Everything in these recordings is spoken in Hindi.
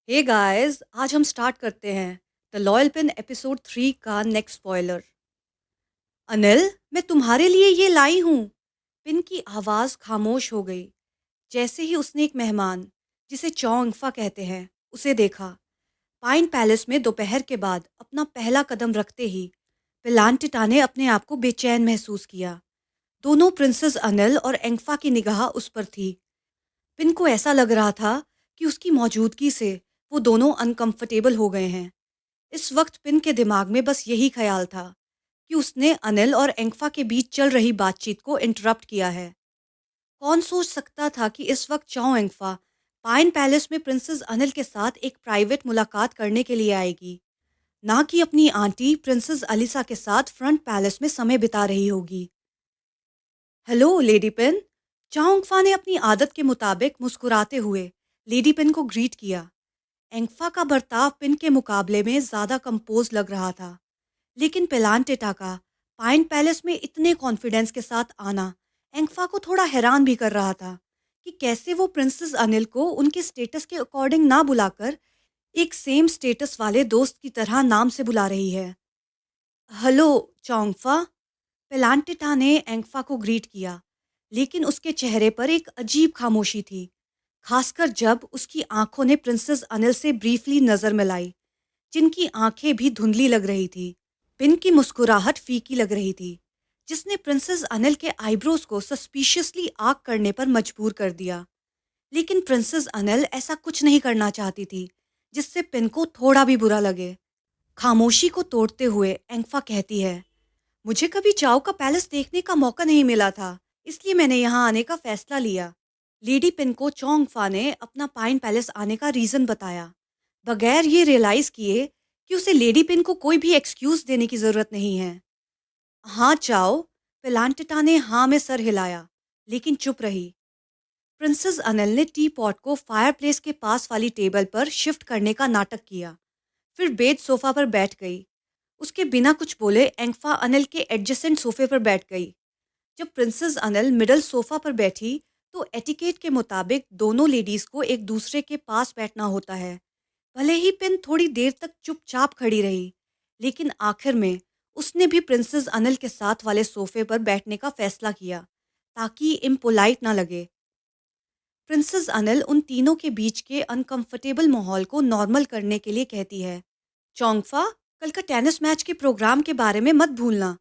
हे गाइस, आज हम स्टार्ट करते हैं द लॉयल पिन एपिसोड 3 का नेक्स्ट स्पॉइलर। अनिल, मैं तुम्हारे लिए ये लाई हूँ। पिन की आवाज़ खामोश हो गई जैसे ही उसने एक मेहमान, जिसे चौंगफा कहते हैं, उसे देखा। पाइन पैलेस में दोपहर के बाद अपना पहला कदम रखते ही पिलांटिटा ने अपने आप को बेचैन महसूस किया। दोनों प्रिंसेस अनिल और एंगफा की निगाह उस पर थी। पिन को ऐसा लग रहा था कि उसकी मौजूदगी से वो दोनों अनकंफर्टेबल हो गए हैं। इस वक्त पिन के दिमाग में बस यही ख्याल था कि उसने अनिल और एंगफा के बीच चल रही बातचीत को इंटरप्ट किया है। कौन सोच सकता था कि इस वक्त चाओ एंगफा पाइन पैलेस में प्रिंसेस अनिल के साथ एक प्राइवेट मुलाकात करने के लिए आएगी, ना कि अपनी आंटी प्रिंसेस अलिसा के साथ फ्रंट पैलेस में समय बिता रही होगी। Hello lady pin. चाओ एंगफा ने अपनी आदत के मुताबिक मुस्कुराते हुए लेडी पिन को ग्रीट किया। एंगफा का बर्ताव पिन के मुकाबले में ज्यादा कंपोज लग रहा था, लेकिन पेलांटेटा का पाइन पैलेस में इतने कॉन्फिडेंस के साथ आना एंगफा को थोड़ा हैरान भी कर रहा था कि कैसे वो प्रिंसेस अनिल को उनके स्टेटस के अकॉर्डिंग ना बुलाकर एक सेम स्टेटस वाले दोस्त की तरह नाम से बुला रही है। हेलो चौंगफा। पेलांटेटा ने एंगफा को ग्रीट किया, लेकिन उसके चेहरे पर एक अजीब खामोशी थी, खासकर जब उसकी आंखों ने प्रिंसेस अनिल से ब्रीफली नजर मिलाई, जिनकी आंखें भी धुंधली लग रही थी। पिन की मुस्कुराहट फीकी लग रही थी, जिसने प्रिंसेस अनिल के आईब्रोज को सस्पिशियसली आर्क करने पर मजबूर कर दिया। लेकिन प्रिंसेस अनिल ऐसा कुछ नहीं करना चाहती थी जिससे पिन को थोड़ा भी बुरा लगे। खामोशी को तोड़ते हुए एंगफा कहती है, मुझे कभी चाओ का पैलेस देखने का मौका नहीं मिला था, इसलिए मैंने यहाँ आने का फैसला लिया। लेडी पिन को चोंगफा ने अपना पाइन पैलेस आने का रीजन बताया, बगैर ये रियलाइज किए कि उसे लेडी पिन को कोई भी एक्सक्यूज देने की जरूरत नहीं है। हाँ चाओ। पिलांटिटा ने हाँ में सर हिलाया, लेकिन चुप रही। प्रिंसेस अनिल ने टी पॉट को फायरप्लेस के पास वाली टेबल पर शिफ्ट करने का नाटक किया, फिर बेड सोफा पर बैठ गई। उसके बिना कुछ बोले एंगफा अनिल के एडजेसेंट सोफे पर बैठ गई। जब प्रिंसेस अनिल मिडल सोफा पर बैठी तो एटिकेट के मुताबिक दोनों लेडीज को एक दूसरे के पास बैठना होता है। भले ही पिन थोड़ी देर तक चुपचाप खड़ी रही, लेकिन आखिर में उसने भी प्रिंसेस अनिल के साथ वाले सोफे पर बैठने का फैसला किया, ताकि इम्पोलाइट ना लगे। प्रिंसेस अनिल उन तीनों के बीच के अनकंफर्टेबल माहौल को नॉर्मल करने के लिए कहती है, चोंगफा, कल का टेनिस मैच के प्रोग्राम के बारे में मत भूलना,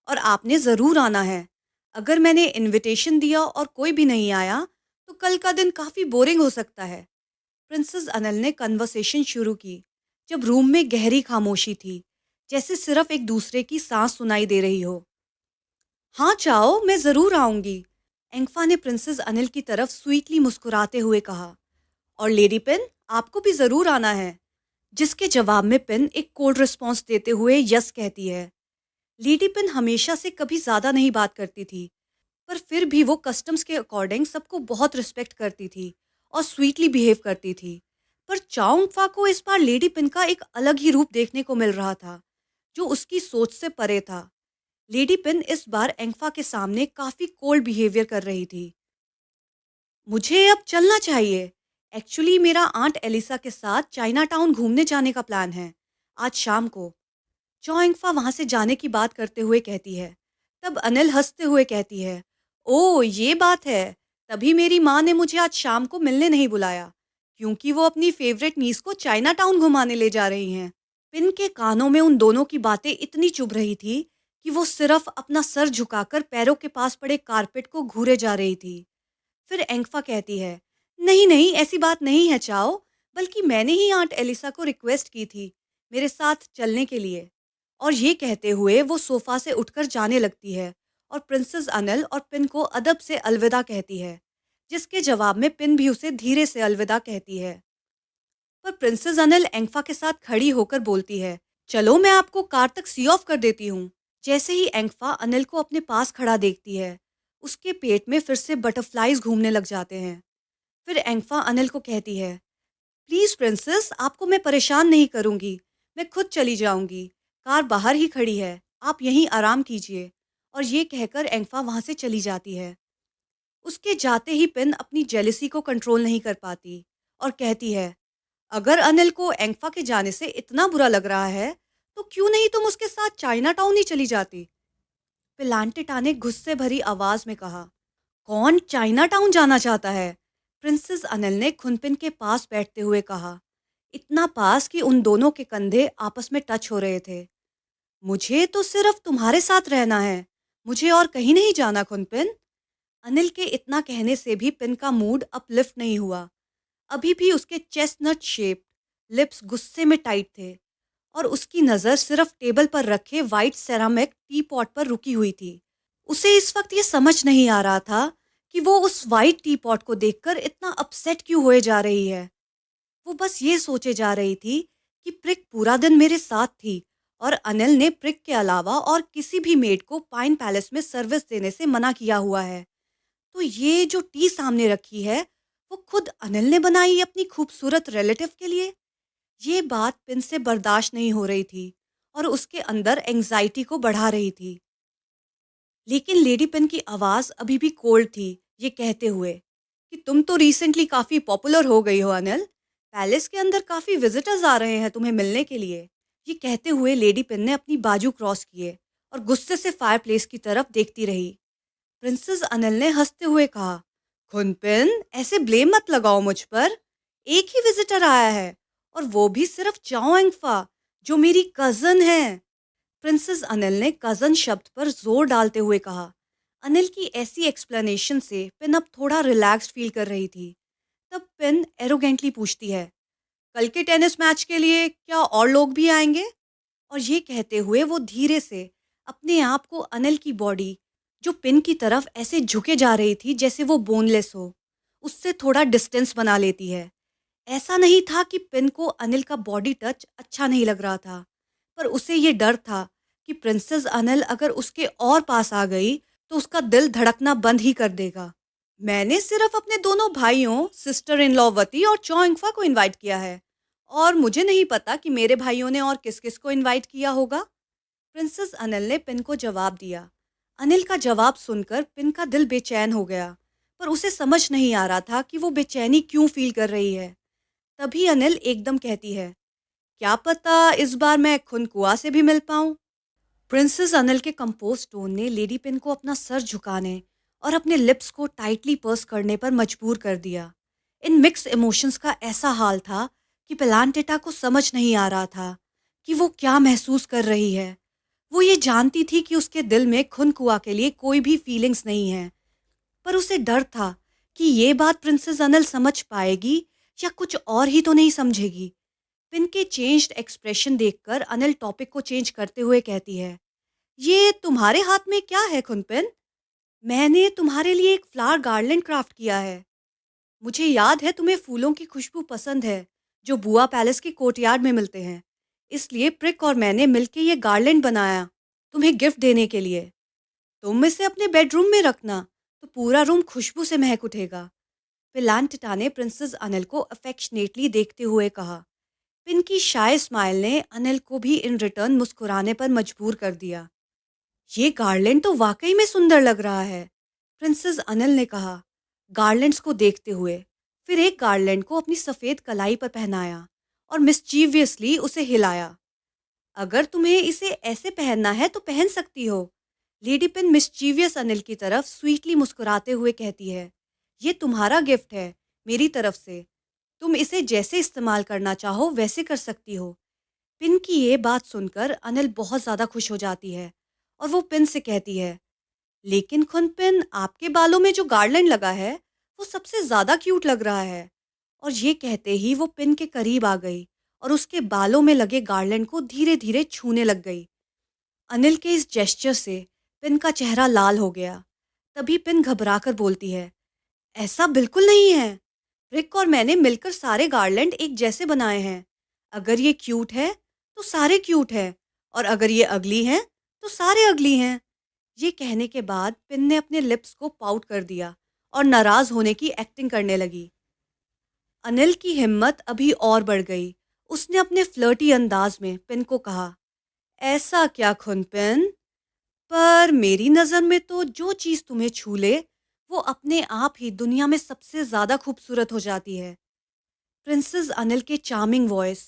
और आपने ज़रूर आना है। अगर मैंने इनविटेशन दिया और कोई भी नहीं आया तो कल का दिन काफ़ी बोरिंग हो सकता है। प्रिंसेस अनिल ने कन्वर्सेशन शुरू की जब रूम में गहरी खामोशी थी, जैसे सिर्फ एक दूसरे की सांस सुनाई दे रही हो। हाँ चाओ, मैं ज़रूर आऊंगी। एंगफा ने प्रिंसेस अनिल की तरफ स्वीटली मुस्कुराते हुए कहा। और लेडी पिन, आपको भी ज़रूर आना है। जिसके जवाब में पिन एक कोल्ड रिस्पॉन्स देते हुए यस कहती है। लेडी पिन हमेशा से कभी ज़्यादा नहीं बात करती थी, पर फिर भी वो कस्टम्स के अकॉर्डिंग सबको बहुत रिस्पेक्ट करती थी और स्वीटली बिहेव करती थी। पर चाओंगफा को इस बार लेडी पिन का एक अलग ही रूप देखने को मिल रहा था, जो उसकी सोच से परे था। लेडी पिन इस बार एंगफा के सामने काफ़ी कोल्ड बिहेवियर कर रही थी। मुझे अब चलना चाहिए। एक्चुअली मेरा आंट एलिसा के साथ चाइना टाउन घूमने जाने का प्लान है, आज शाम को। चोइंगफा वहां से जाने की बात करते हुए कहती है। तब अनिल हंसते हुए कहती है, ओ ये बात है, तभी मेरी माँ ने मुझे आज शाम को मिलने नहीं बुलाया, क्योंकि वो अपनी फेवरेट नीस को चाइना टाउन घुमाने ले जा रही हैं। पिन के कानों में उन दोनों की बातें इतनी चुभ रही थी कि वो सिर्फ अपना सर झुकाकर पैरों के पास पड़े कारपेट को घूरे जा रही थी। फिर एंगफा कहती है, नहीं नहीं, ऐसी बात नहीं है चाओ, बल्कि मैंने ही आंट एलिसा को रिक्वेस्ट की थी मेरे साथ चलने के लिए। और ये कहते हुए वो सोफा से उठकर जाने लगती है और प्रिंसेस अनिल और पिन को अदब से अलविदा कहती है, जिसके जवाब में पिन भी उसे धीरे से अलविदा कहती है। पर प्रिंसेस अनिल एंगफा के साथ खड़ी होकर बोलती है, चलो मैं आपको कार तक सी ऑफ कर देती हूँ। जैसे ही एंगफा अनिल को अपने पास खड़ा देखती है, उसके पेट में फिर से बटरफ्लाइज घूमने लग जाते हैं। फिर एंगफा अनिल को कहती है, प्लीज प्रिंसेस, आपको मैं परेशान नहीं करूंगी, मैं खुद चली जाऊंगी। कार बाहर ही खड़ी है, आप यहीं आराम कीजिए। और ये कहकर एंगफा वहां से चली जाती है। उसके जाते ही पिन अपनी जेलिसी को कंट्रोल नहीं कर पाती और कहती है, अगर अनिल को एंगफा के जाने से इतना बुरा लग रहा है, तो क्यों नहीं तुम उसके साथ चाइना टाउन ही चली जाती? पिलांटिटा ने गुस्से भरी आवाज में कहा। कौन चाइना टाउन जाना चाहता है? प्रिंसेस अनिल ने खुनपिन के पास बैठते हुए कहा, इतना पास कि उन दोनों के कंधे आपस में टच हो रहे थे। मुझे तो सिर्फ तुम्हारे साथ रहना है, मुझे और कहीं नहीं जाना खुनपिन। अनिल के इतना कहने से भी पिन का मूड अपलिफ्ट नहीं हुआ। अभी भी उसके चेस्टनट शेप लिप्स गुस्से में टाइट थे और उसकी नज़र सिर्फ टेबल पर रखे वाइट सेरामिक टी पॉट पर रुकी हुई थी। उसे इस वक्त ये समझ नहीं आ रहा था कि वो उस वाइट टी पॉट को देखकर इतना अपसेट क्यों हुए जा रही है। वो बस ये सोचे जा रही थी कि प्रिक पूरा दिन मेरे साथ थी और अनिल ने प्रिक के अलावा और किसी भी मेड को पाइन पैलेस में सर्विस देने से मना किया हुआ है। तो ये जो टी सामने रखी है, वो खुद अनिल ने बनाई अपनी खूबसूरत रिलेटिव के लिए। ये बात पिन से बर्दाश्त नहीं हो रही थी और उसके अंदर एंजाइटी को बढ़ा रही थी। लेकिन लेडी पिन की आवाज़ अभी भी कोल्ड थी, ये कहते हुए कि तुम तो रिसेंटली काफ़ी पॉपुलर हो गई हो अनिल। पैलेस के अंदर काफ़ी विजिटर्स आ रहे हैं तुम्हें मिलने के लिए। ये कहते हुए लेडी पिन ने अपनी बाजू क्रॉस किए और गुस्से से फायरप्लेस की तरफ देखती रही। प्रिंसेस अनिल ने हंसते हुए कहा, खुनपिन ऐसे ब्लेम मत लगाओ मुझ पर। एक ही विजिटर आया है और वो भी सिर्फ चाओ एंगफा, जो मेरी कजन है। प्रिंसेस अनिल ने कजन शब्द पर जोर डालते हुए कहा। अनिल की ऐसी एक्सप्लेनेशन से पिन अब थोड़ा रिलैक्स्ड फील कर रही थी। तब पिन एरोगेंटली पूछती है, कल के टेनिस मैच के लिए क्या और लोग भी आएंगे? और ये कहते हुए वो धीरे से अपने आप को अनिल की बॉडी, जो पिन की तरफ ऐसे झुके जा रही थी जैसे वो बोनलेस हो, उससे थोड़ा डिस्टेंस बना लेती है। ऐसा नहीं था कि पिन को अनिल का बॉडी टच अच्छा नहीं लग रहा था, पर उसे ये डर था कि प्रिंसेस अनिल अगर उसके और पास आ गई तो उसका दिल धड़कना बंद ही कर देगा। मैंने सिर्फ अपने दोनों भाइयों, सिस्टर इन लॉ वती और चौंगफा को इनवाइट किया है और मुझे नहीं पता कि मेरे भाइयों ने और किस किस को इनवाइट किया होगा। प्रिंसेस अनिल ने पिन को जवाब दिया। अनिल का जवाब सुनकर पिन का दिल बेचैन हो गया, पर उसे समझ नहीं आ रहा था कि वो बेचैनी क्यों फील कर रही है। तभी अनिल एकदम कहती है, क्या पता इस बार मैं खुनकुआ से भी मिल पाऊं। प्रिंसेस अनिल के कंपोज टोन ने लेडी पिन को अपना सर झुकाने और अपने लिप्स को टाइटली पर्स करने पर मजबूर कर दिया। इन मिक्स इमोशंस का ऐसा हाल था कि पेलांटेटा को समझ नहीं आ रहा था कि वो क्या महसूस कर रही है। वो ये जानती थी कि उसके दिल में खुनकुआ के लिए कोई भी फीलिंग्स नहीं है, पर उसे डर था कि ये बात प्रिंसेस अनिल समझ पाएगी या कुछ और ही तो नहीं समझेगी। पिन के चेंज्ड एक्सप्रेशन देखकर अनिल टॉपिक को चेंज करते हुए कहती है, ये तुम्हारे हाथ में क्या है खुनपिन? मैंने तुम्हारे लिए एक फ्लावर गार्लैंड क्राफ्ट किया है। मुझे याद है तुम्हें फूलों की खुशबू पसंद है, जो बुआ पैलेस के कोर्टयार्ड में मिलते हैं। इसलिए प्रिक और मैंने मिलके ये गार्लैंड बनाया, तुम्हें गिफ्ट देने के लिए। तुम इसे अपने बेडरूम में रखना, तो पूरा रूम खुशबू से महक उठेगा। पिलांटिटा ने प्रिंसेस अनिल को अफेक्शनेटली देखते हुए कहा। पिन की शाय स्माइल ने अनिल को भी इन रिटर्न मुस्कुराने पर मजबूर कर दिया। ये गार्लैंड तो वाकई में सुंदर लग रहा है, प्रिंसेस अनिल ने कहा गार्लैंड्स को देखते हुए। फिर एक गार्लैंड को अपनी सफ़ेद कलाई पर पहनाया और मिस्चीवियसली उसे हिलाया। अगर तुम्हें इसे ऐसे पहनना है तो पहन सकती हो। लेडी पिन मिस्चीवियस अनिल की तरफ स्वीटली मुस्कुराते हुए कहती है, ये तुम्हारा गिफ्ट है मेरी तरफ से। तुम इसे जैसे इस्तेमाल करना चाहो वैसे कर सकती हो। पिन की ये बात सुनकर अनिल बहुत ज़्यादा खुश हो जाती है और वो पिन से कहती है, लेकिन खुनपिन आपके बालों में जो गार्लैंड लगा है वो सबसे ज़्यादा क्यूट लग रहा है। और ये कहते ही वो पिन के करीब आ गई और उसके बालों में लगे गार्लैंड को धीरे धीरे छूने लग गई। अनिल के इस जेस्चर से पिन का चेहरा लाल हो गया। तभी पिन घबराकर बोलती है, ऐसा बिल्कुल नहीं है। रिक और मैंने मिलकर सारे गार्लैंड एक जैसे बनाए हैं। अगर ये क्यूट है तो सारे क्यूट है, और अगर ये अगली हैं तो सारे अगली हैं। ये कहने के बाद पिन ने अपने लिप्स को पाउट कर दिया और नाराज होने की एक्टिंग करने लगी। अनिल की हिम्मत अभी और बढ़ गई। उसने अपने फ्लर्टी अंदाज में पिन को कहा, ऐसा क्या खुनपिन, पर मेरी नज़र में तो जो चीज़ तुम्हें छू ले वो अपने आप ही दुनिया में सबसे ज़्यादा खूबसूरत हो जाती है। प्रिंसेस अनिल के चार्मिंग वॉइस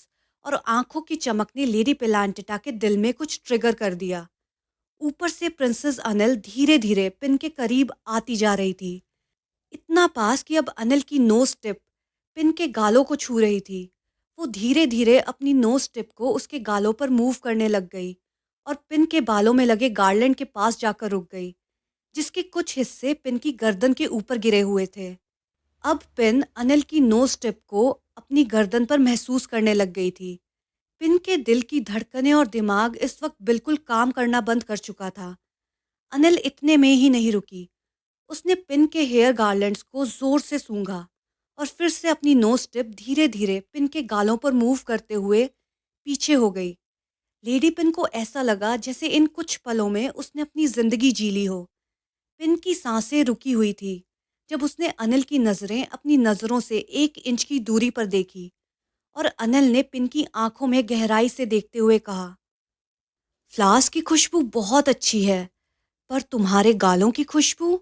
और आंखों की चमक ने लेडी पेलांटिटा के दिल में कुछ ट्रिगर कर दिया। ऊपर से प्रिंसेस अनिल धीरे धीरे पिन के करीब आती जा रही थी, इतना पास कि अब अनिल की नोज टिप पिन के गालों को छू रही थी। वो धीरे धीरे अपनी नोज टिप को उसके गालों पर मूव करने लग गई और पिन के बालों में लगे गार्लैंड के पास जाकर रुक गई, जिसके कुछ हिस्से पिन की गर्दन के ऊपर गिरे हुए थे। अब पिन अनिल की नोज टिप को अपनी गर्दन पर महसूस करने लग गई थी। पिन के दिल की धड़कनें और दिमाग इस वक्त बिल्कुल काम करना बंद कर चुका था। अनिल इतने में ही नहीं रुकी। उसने पिन के हेयर गार्लैंड्स को जोर से सूंघा और फिर से अपनी नोज टिप धीरे धीरे पिन के गालों पर मूव करते हुए पीछे हो गई। लेडी पिन को ऐसा लगा जैसे इन कुछ पलों में उसने अपनी जिंदगी जी ली हो। पिन की सांसें रुकी हुई थी जब उसने अनिल की नजरें अपनी नजरों से 1 इंच की दूरी पर देखी और अनिल ने पिन की आंखों में गहराई से देखते हुए कहा, फ्लावर्स की खुशबू बहुत अच्छी है, पर तुम्हारे गालों की खुशबू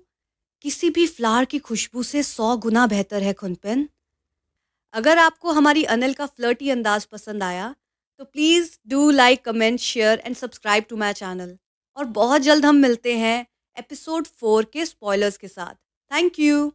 किसी भी फ्लावर की खुशबू से 100 गुना बेहतर है खुनपिन। अगर आपको हमारी अनिल का फ्लर्टी अंदाज पसंद आया तो please do like comment share and subscribe to my channel. और बहुत जल्द हम मिलते हैं एपिसोड 4 के स्पॉयलर्स के साथ। Thank you.